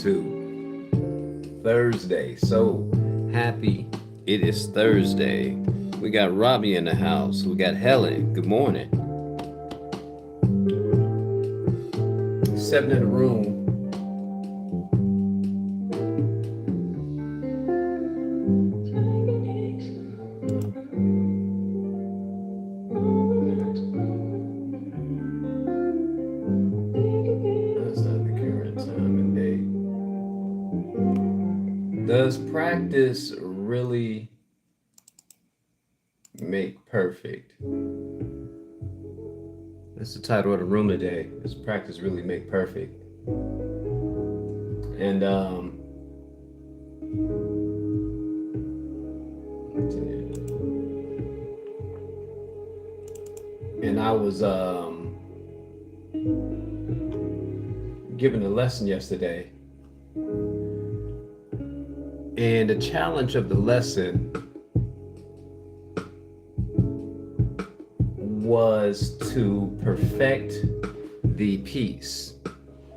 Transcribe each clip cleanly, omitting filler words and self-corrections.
to Thursday. So happy it is Thursday. We got Robbie in the house. We got Helen. Good morning. Stepping in the room. That's not the current time and date. Does practice really make perfect? That's the title of the room today. Does practice really make perfect? And I was given a lesson yesterday, and the challenge of the lesson was to perfect the piece.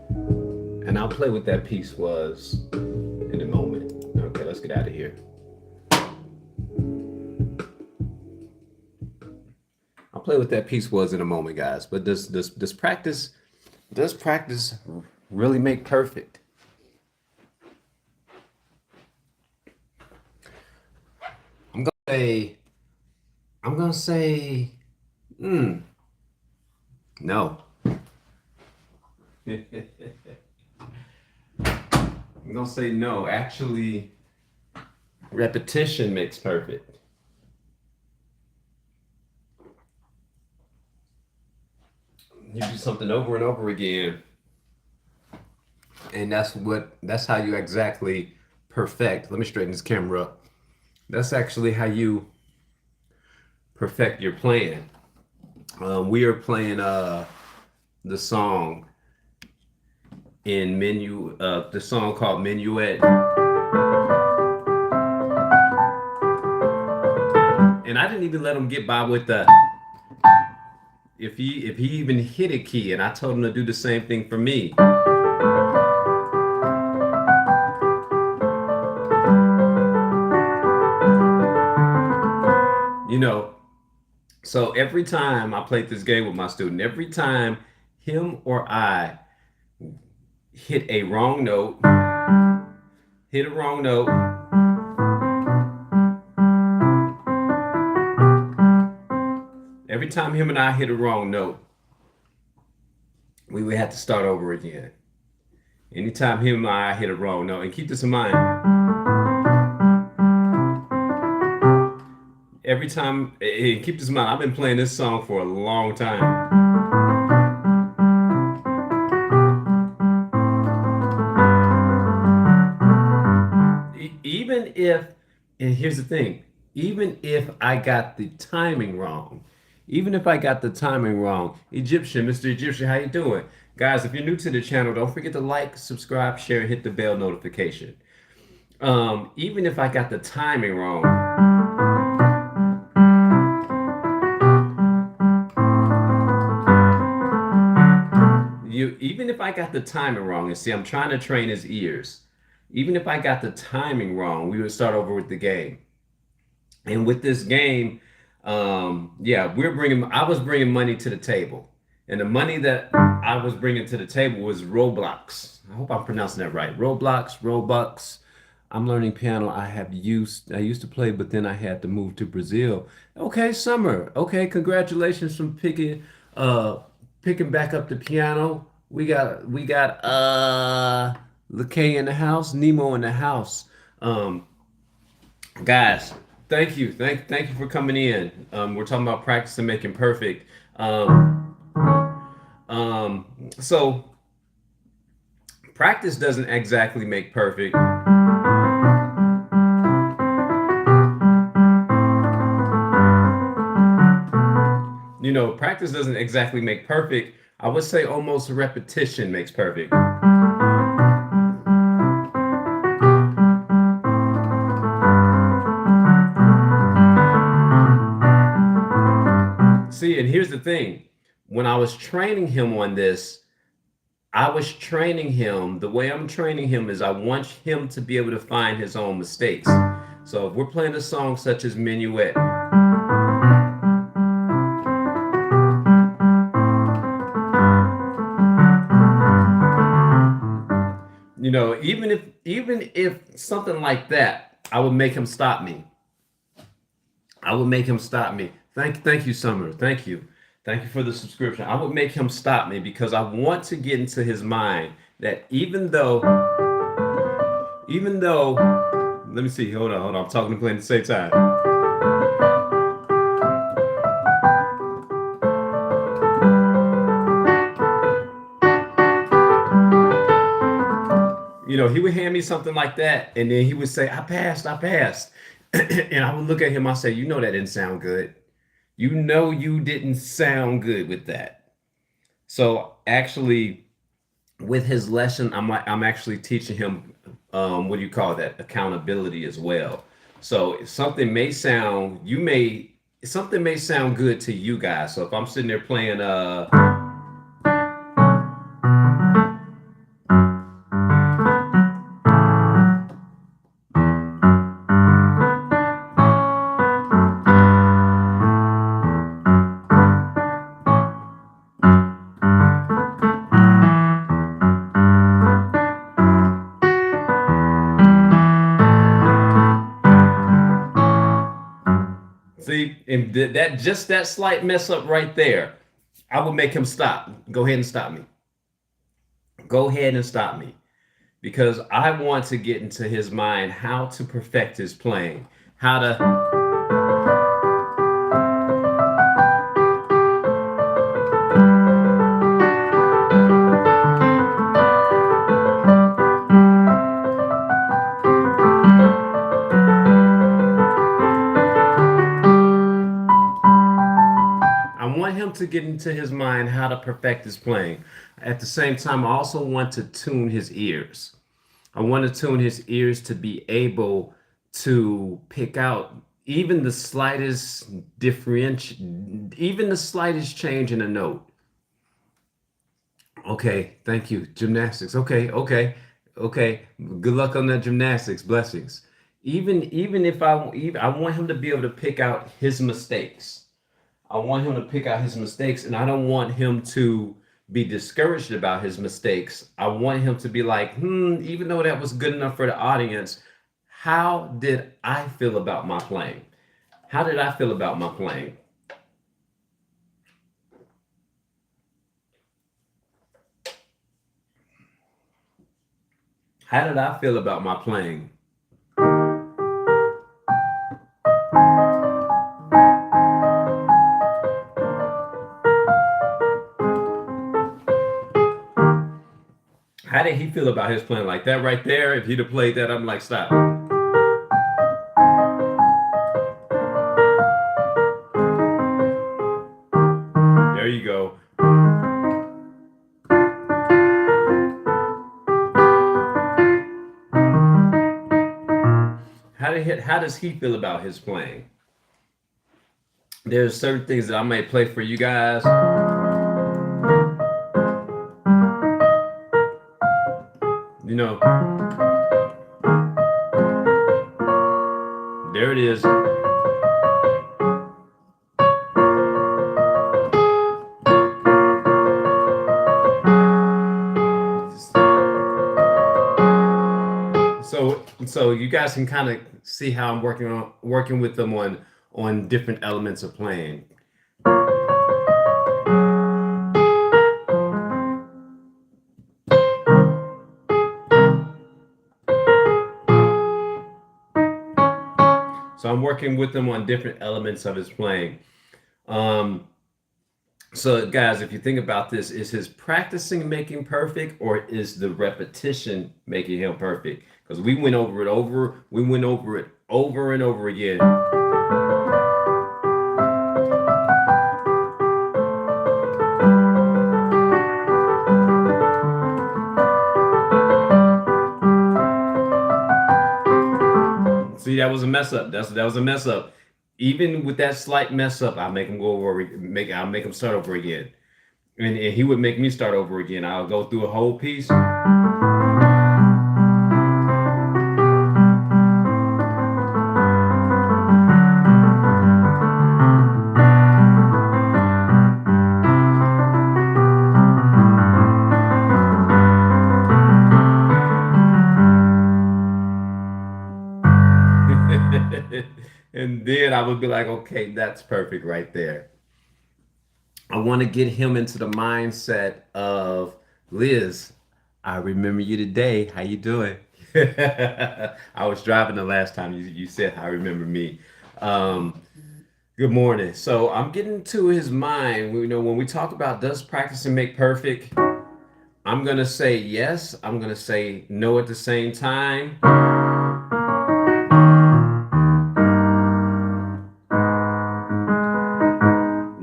And I'll play what that piece was in a moment. Okay, let's get out of here. I'll play what that piece was in a moment, guys. But does practice really make perfect? I'm gonna say no. I'm gonna say no. Actually, repetition makes perfect. You do something over and over again, and that's how you exactly perfect. Let me straighten this camera up. That's actually how you perfect your plan. We are playing the song in the song called Minuet. And I didn't even let him get by with the if he even hit a key, and I told him to do the same thing for me. So every time I played this game with my student, every time him or I hit a wrong note, every time him and I hit a wrong note, we would have to start over again. Anytime him and I hit a wrong note, and keep this in mind, every time, and keep this in mind, I've been playing this song for a long time. Even if, and here's the thing, even if I got the timing wrong, Egyptian, Mr. Egyptian, how you doing? Guys, if you're new to the channel, don't forget to like, subscribe, share, and hit the bell notification. Even if I got the timing wrong, even if I got the timing wrong, and see, I'm trying to train his ears. Even if I got the timing wrong, we would start over with the game. And with this game, I was bringing money to the table. And the money that I was bringing to the table was Roblox. I hope I'm pronouncing that right. Robux. I'm learning piano. I used to play, but then I had to move to Brazil. Okay, Summer. Okay, congratulations from picking back up the piano. We got LeKay in the house, Nemo in the house. Guys, thank you for coming in. We're talking about practice and making perfect. So practice doesn't exactly make perfect. Practice doesn't exactly make perfect. I would say almost repetition makes perfect. See, and here's the thing. When I was training him on this, I was training him. The way I'm training him is I want him to be able to find his own mistakes. So if we're playing a song such as Minuet, you know, even if something like that, I would make him stop me. I would make him stop me. Thank you, Summer. Thank you for the subscription. I would make him stop me because I want to get into his mind that even though, let me see, hold on, I'm talking and playing at the same time. You know, he would hand me something like that, and then he would say, I passed. And I would look at him, I say, you know that didn't sound good. You know you didn't sound good with that. So actually, with his lesson, I'm actually teaching him what do you call that? Accountability as well. So something may sound good to you guys. So if I'm sitting there playing see, and that just that slight mess up right there, I would make him stop. Go ahead and stop me. Go ahead and stop me. Because I want to get into his mind how to perfect his playing, how to. I want him to get into his mind how to perfect his playing. At the same time, I also want to tune his ears. I want to tune his ears to be able to pick out even the slightest even the slightest change in a note. Okay, thank you. Gymnastics. Okay. Good luck on that gymnastics. Blessings. Even if I want him to be able to pick out his mistakes. I want him to pick out his mistakes, and I don't want him to be discouraged about his mistakes. I want him to be like, even though that was good enough for the audience, how did I feel about my playing? How did I feel about my playing? How did I feel about my playing? How did he feel about his playing? Like that right there, if he'd have played that, I'm like, stop. There you go. How does he feel about his playing? There's certain things that I may play for you guys. You know, there it is. So you guys can kind of see how I'm working with them on different elements of playing. So I'm working with them on different elements of his playing. So guys, if you think about this, is his practicing making perfect, or is the repetition making him perfect? Because we went over it over and over again. See, that was a mess up. That was a mess up. Even with that slight mess up, I'll make him start over again. and he would make me start over again. I'll go through a whole piece. And then I would be like, okay, that's perfect right there. I want to get him into the mindset of Liz. I remember you today. How you doing? I was driving the last time you said I remember me. Um, Good morning. So I'm getting to his mind. You know, when we talk about does practicing make perfect, I'm gonna say yes. I'm gonna say no at the same time.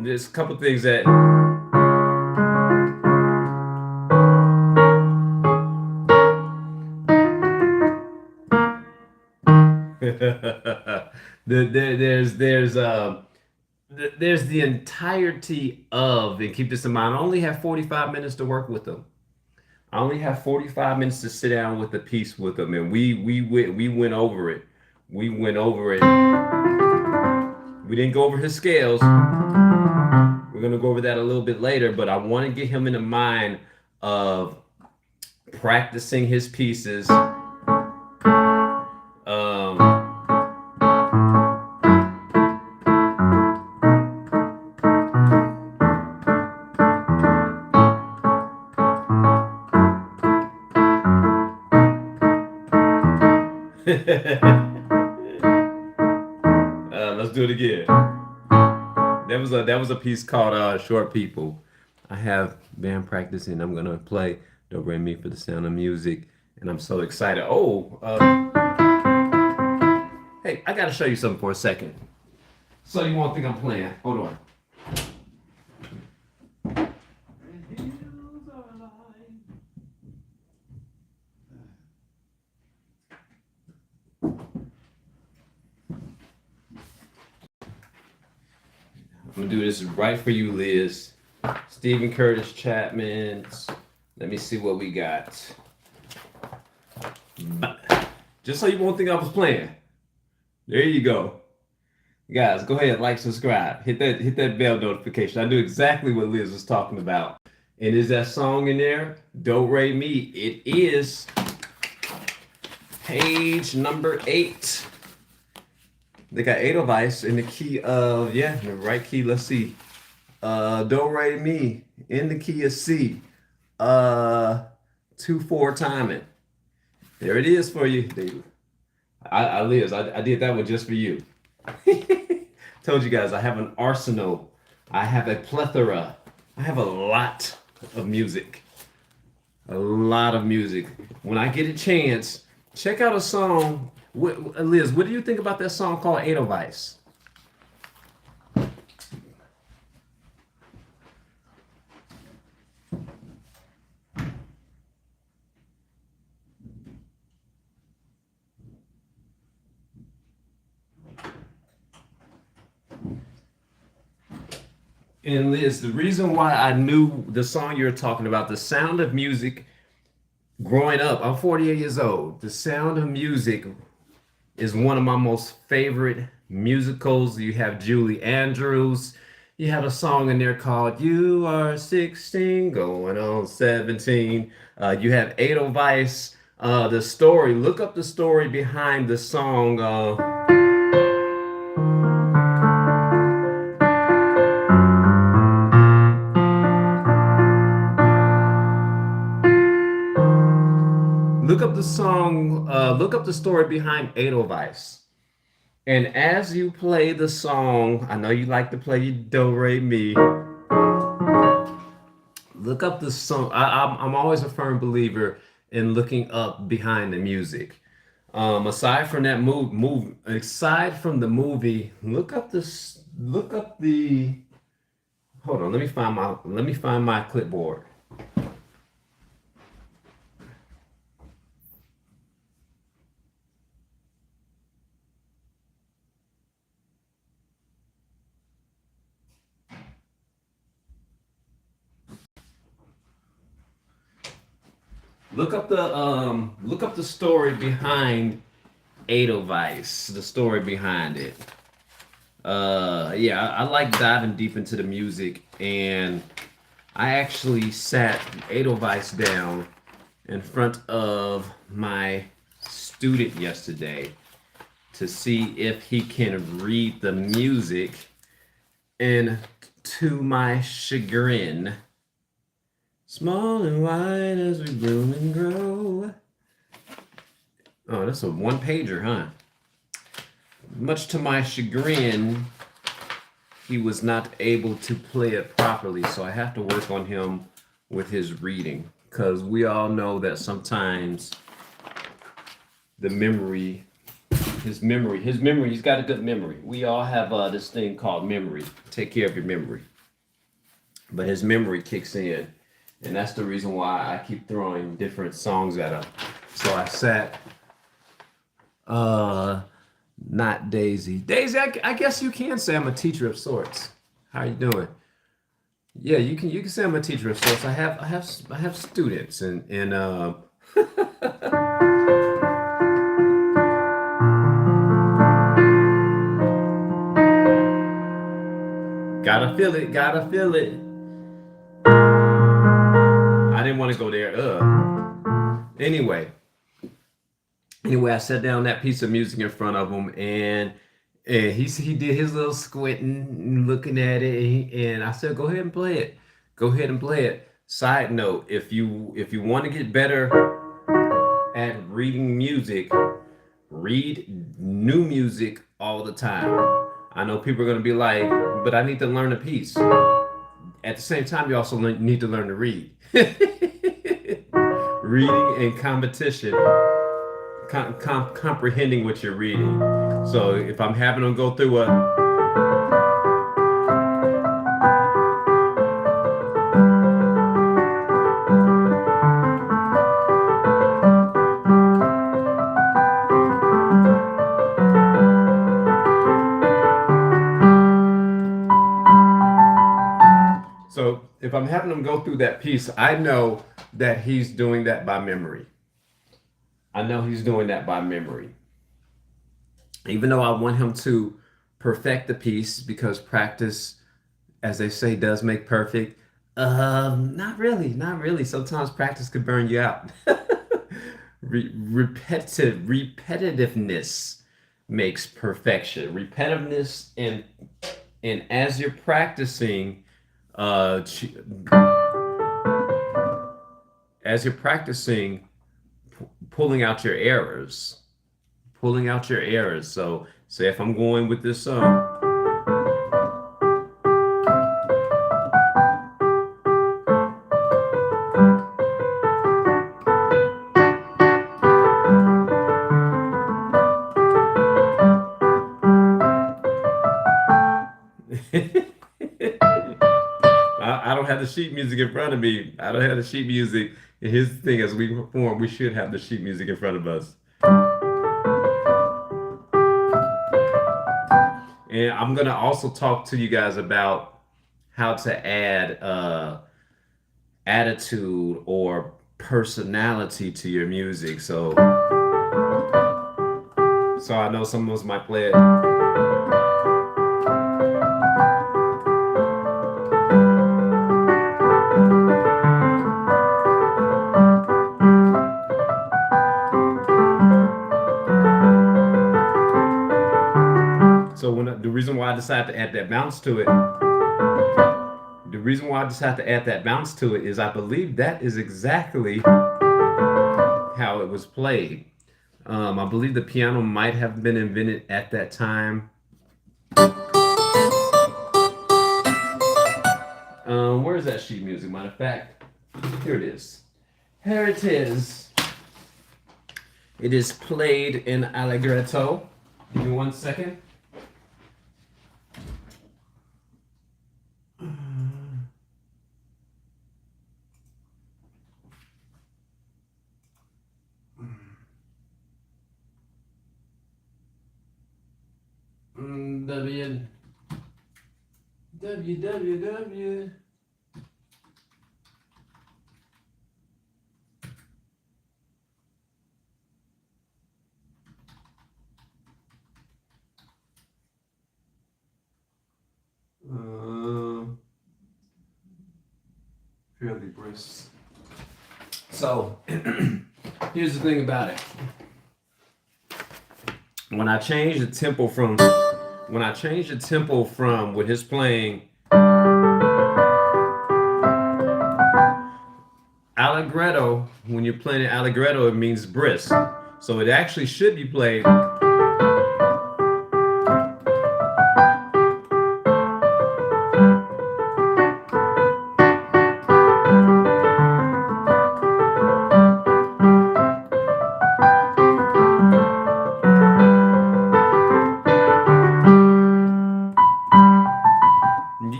There's a couple things that there's the entirety of, and keep this in mind. I only have 45 minutes to work with them. I only have 45 minutes to sit down with the piece with them, and we went over it. We went over it. We didn't go over his scales. We're gonna go over that a little bit later, but I want to get him in the mind of practicing his pieces. Let's do it again. That was a piece called "Short People." I have band practice, and I'm gonna play "Do Re Mi" for the Sound of Music, and I'm so excited. Oh, hey, I gotta show you something for a second. So you won't think I'm playing. Hold on. I'm gonna do this right for you, Liz. Stephen Curtis Chapman. Let me see what we got. Just so you won't think I was playing. There you go. Guys, go ahead, like, subscribe. Hit that bell notification. I knew exactly what Liz was talking about. And is that song in there? Do Re Mi. It is page number 8. They got Edelweiss in the key of, yeah, the right key. Let's see. Do Re Mi in the key of C. 2/4 timing. There it is for you. Liz, I did that one just for you. Told you guys I have an arsenal. I have a plethora. I have a lot of music. A lot of music. When I get a chance, check out a song. Liz, what do you think about that song called Edelweiss? And Liz, the reason why I knew the song you're talking about, The Sound of Music, growing up, I'm 48 years old. The Sound of Music is one of my most favorite musicals. You have Julie Andrews. You have a song in there called You Are 16, Going on 17. You have Edelweiss. The story, look up the story behind the song. Look up the story behind Edelweiss. And as you play the song, I know you like to play Do Re Mi. Look up the song. I'm always a firm believer in looking up behind the music. Aside from that aside from the movie, look up this. Look up the. Hold on. Let me find my clipboard. Look up the story behind Edelweiss, the story behind it. Yeah, I like diving deep into the music, and I actually sat Edelweiss down in front of my student yesterday to see if he can read the music, and to my chagrin, small and wide as we bloom and grow. Oh, that's a one pager, huh? Much to my chagrin, he was not able to play it properly, so I have to work on him with his reading. Because we all know that sometimes the memory, his memory, he's got a good memory. We all have this thing called memory. Take care of your memory. But his memory kicks in. And that's the reason why I keep throwing different songs at him. So I sat, not Daisy. Daisy, I guess you can say I'm a teacher of sorts. How you doing? Yeah, you can say I'm a teacher of sorts. I have students and gotta feel it, gotta feel it. I didn't want to go there. Anyway, anyway, I sat down that piece of music in front of him, and he did his little squinting, looking at it, and I said, "Go ahead and play it. Go ahead and play it." Side note: if you want to get better at reading music, read new music all the time. I know people are gonna be like, "But I need to learn a piece." At the same time, you also need to learn to read. Reading and competition, comprehending what you're reading. So if I'm having them go through a, so if I'm having them go through that piece, I know that he's doing that by memory. I know he's doing that by memory. Even though I want him to perfect the piece because practice, as they say, does make perfect. Not really, not really. Sometimes practice could burn you out. Repetitiveness makes perfection. Repetitiveness and as you're practicing, uh, as you're practicing, pulling out your errors, pulling out your errors. So, say if I'm going with this song. I don't have the sheet music in front of me. I don't have the sheet music. And here's the thing: as we perform, we should have the sheet music in front of us. And I'm gonna also talk to you guys about how to add attitude or personality to your music. So I know some of us might play it. So the reason why I decided to add that bounce to it, the reason why I decided to add that bounce to it is I believe that is exactly how it was played. I believe the piano might have been invented at that time. Where is that sheet music? Matter of fact, here it is. Here it is. It is played in allegretto. Give me 1 second. www. So here's the thing about it. When I change the tempo from with his playing allegretto, when you're playing allegretto, it means brisk. So it actually should be played.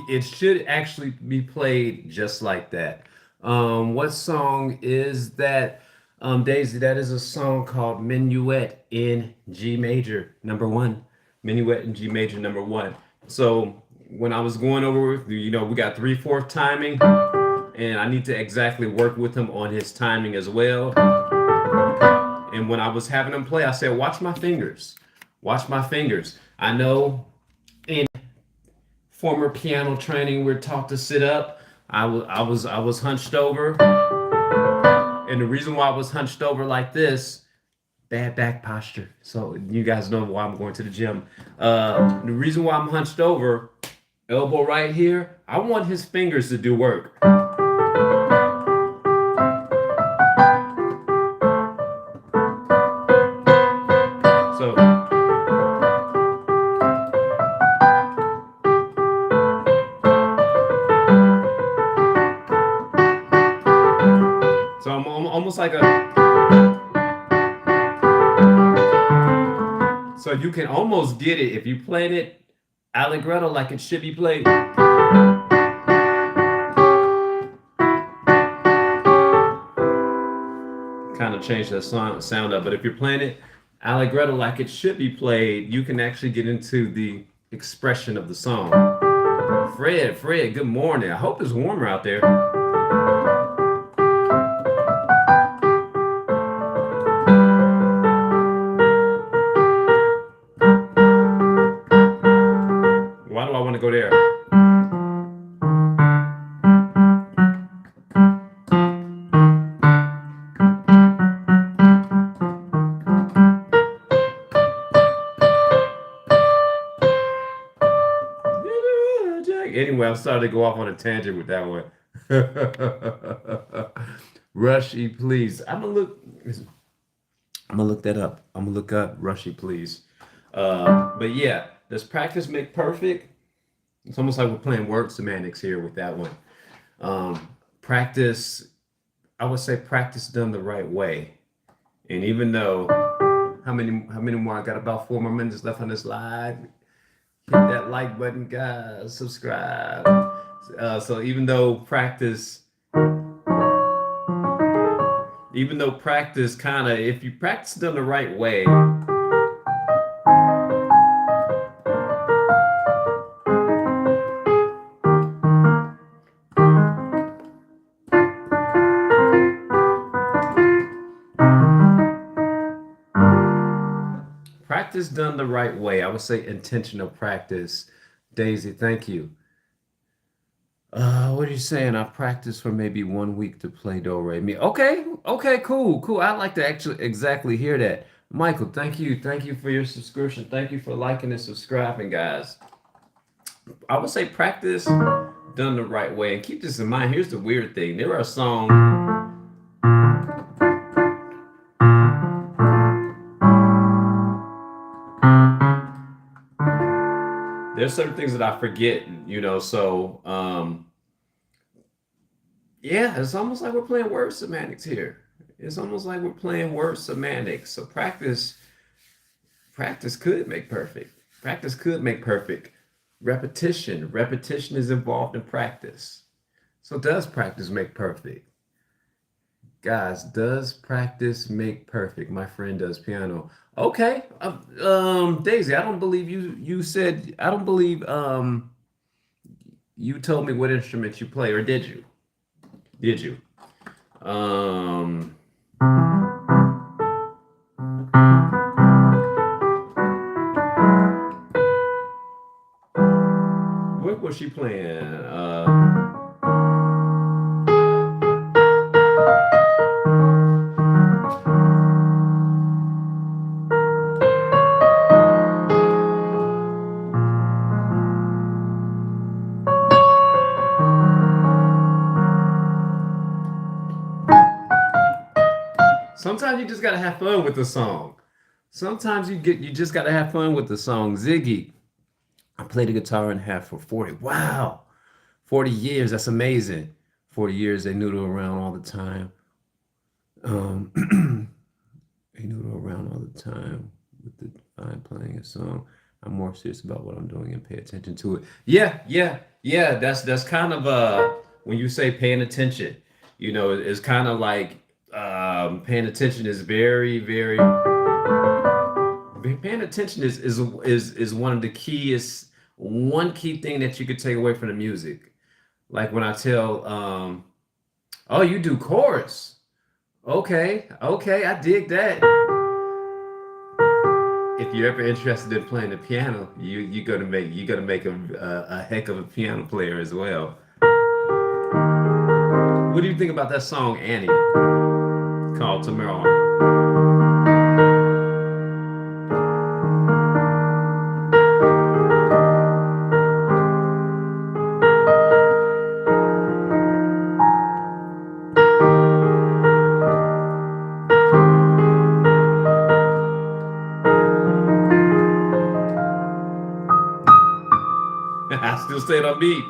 It should actually be played just like that. What song is that? Daisy, that is a song called Minuet in G major, number one. Minuet in G major, number one. So when I was going over, we got 3/4 timing, and I need to exactly work with him on his timing as well. And when I was having him play, I said, watch my fingers. Watch my fingers. I know in former piano training, we're taught to sit up. I was hunched over, and the reason why I was hunched over like this, bad back posture. So you guys know why I'm going to the gym. The reason why I'm hunched over, elbow right here, I want his fingers to do work. So I'm almost like so you can almost get it if you played it allegretto like it should be played. Kind of change that sound up, but if you're playing it allegretto like it should be played, you can actually get into the expression of the song. Fred, good morning. I hope it's warmer out there. Why do I want to go there? Anyway, I'm starting to go off on a tangent with that one. Rushy, please. I'm gonna look that up. I'm gonna look up Rushy, please. But yeah, does practice make perfect? It's almost like we're playing word semantics here with that one. Practice, I would say practice done the right way. And even though, how many more? I got about 4 more minutes left on this live. Hit that like button, guys. Subscribe. So even though practice kind of, if you practice done the right way, practice done the right way, I would say intentional practice. Daisy, thank you. What are you saying? I practiced for maybe 1 week to play do re mi. Okay, cool. I'd like to actually exactly hear that. Michael, thank you for your subscription. Thank you for liking and subscribing, guys. I would say practice done the right way, and keep this in mind. Here's the weird thing: there are songs. There's certain things that I forget, so yeah, it's almost like we're playing word semantics here. It's almost like we're playing word semantics. So practice could make perfect. Practice could make perfect. Repetition is involved in practice. So does practice make perfect? Guys, does practice make perfect? My friend does piano. Okay. Daisy, I don't believe you said, I don't believe you told me what instrument you play, or did you? Did you? What was she playing? Sometimes you just gotta have fun with the song. Sometimes you just gotta have fun with the song. Ziggy, I played the guitar and half for 40. Wow, 40 years. That's amazing. 40 years they noodle around all the time. Um, they noodle around all the time with the fine playing a song. I'm more serious about what I'm doing and pay attention to it. Yeah, yeah, yeah. That's kind of when you say paying attention, it's kind of like paying attention is paying attention is one of the keys, one key thing that you could take away from the music. Like when I tell oh, you do chorus. Okay, okay, I dig that. If you're ever interested in playing the piano, you're gonna make a heck of a piano player as well. What do you think about that song, Annie, called Tomorrow? I still stayed on beat.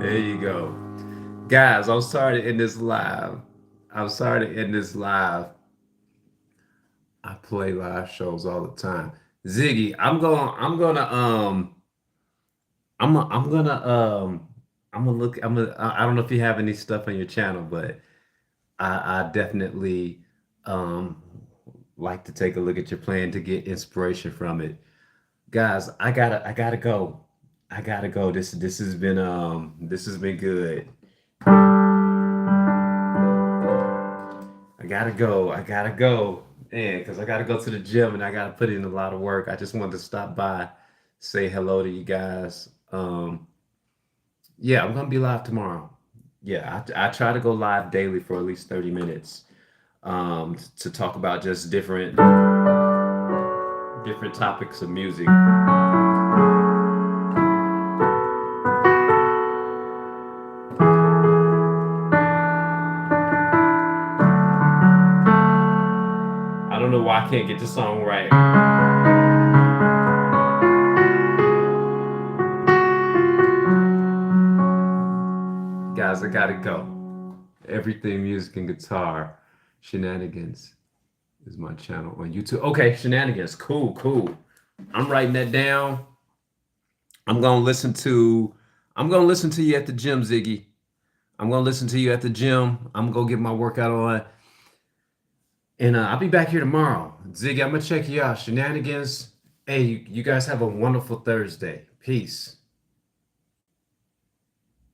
There you go. Guys, I'm sorry to end this live. I'm sorry to end this live. I play live shows all the time. Ziggy, I'm gonna I'm gonna look I don't know if you have any stuff on your channel, but I definitely um like to take a look at your plan to get inspiration from it. Guys, I gotta go. I gotta go. This has been good. I gotta go. I gotta go. Man, because I gotta go to the gym and I gotta put in a lot of work. I just wanted to stop by, say hello to you guys. Yeah, I'm gonna be live tomorrow. Yeah, I try to go live daily for at least 30 minutes to talk about just different topics of music. I don't know why I can't get the song right. Guys, I gotta go. Everything music and guitar shenanigans is my channel on YouTube. Okay, shenanigans. Cool, cool. I'm writing that down. I'm gonna listen to I'm gonna listen to you at the gym, Ziggy. I'm gonna listen to you at the gym. I'm gonna go get my workout on. And I'll be back here tomorrow. Ziggy, I'm gonna check you out. Shenanigans. Hey, you guys have a wonderful Thursday. Peace.